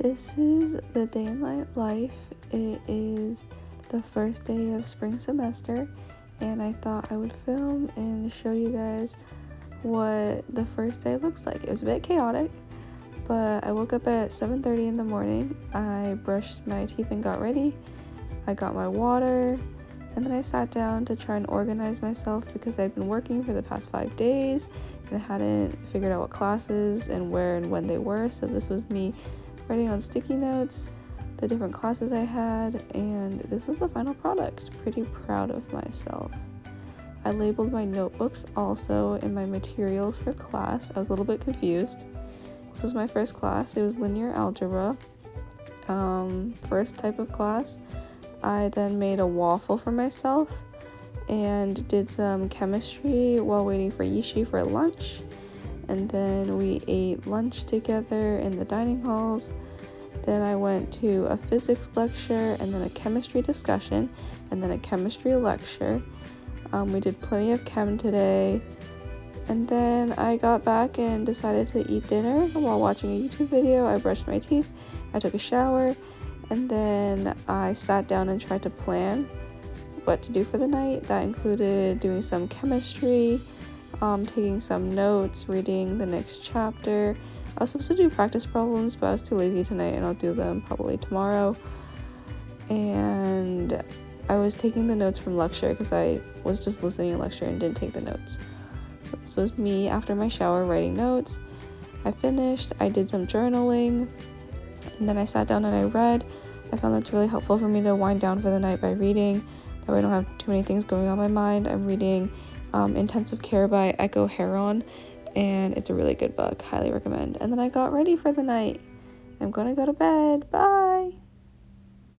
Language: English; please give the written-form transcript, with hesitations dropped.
This is the day in my life. It is the first day of spring semester, and I thought I would film and show you guys what the first day looks like. It was a bit chaotic, but I woke up at 7:30 in the morning. I brushed my teeth and got ready. I got my water, and then I sat down to try and organize myself because I'd been working for the past 5 days and hadn't figured out what classes and where and when they were. So this was me writing on sticky notes the different classes I had, and this was the final product. Pretty proud of myself. I labeled my notebooks also in my materials for class. I was a little bit confused. This was my first class. It was linear algebra, first type of class. I then made a waffle for myself and did some chemistry while waiting for Yihsi for lunch. And then we ate lunch together in the dining halls. Then I went to a physics lecture and then a chemistry discussion and then a chemistry lecture. We did plenty of chem today. And then I got back and decided to eat dinner while watching a YouTube video. I brushed my teeth, I took a shower, and then I sat down and tried to plan what to do for the night. That included doing some chemistry, taking some notes, reading the next chapter. I was supposed to do practice problems, but I was too lazy tonight, and I'll do them probably tomorrow. And I was taking the notes from lecture because I was just listening to lecture and didn't take the notes. So this was me after my shower writing notes. I finished, I did some journaling, and then I sat down and I read. I found that's really helpful for me to wind down for the night by reading. That way I don't have too many things going on my mind. I'm reading Intensive Care by Echo Heron, and it's a really good book. Highly recommend. And then I got ready for the night. I'm gonna go to bed. Bye!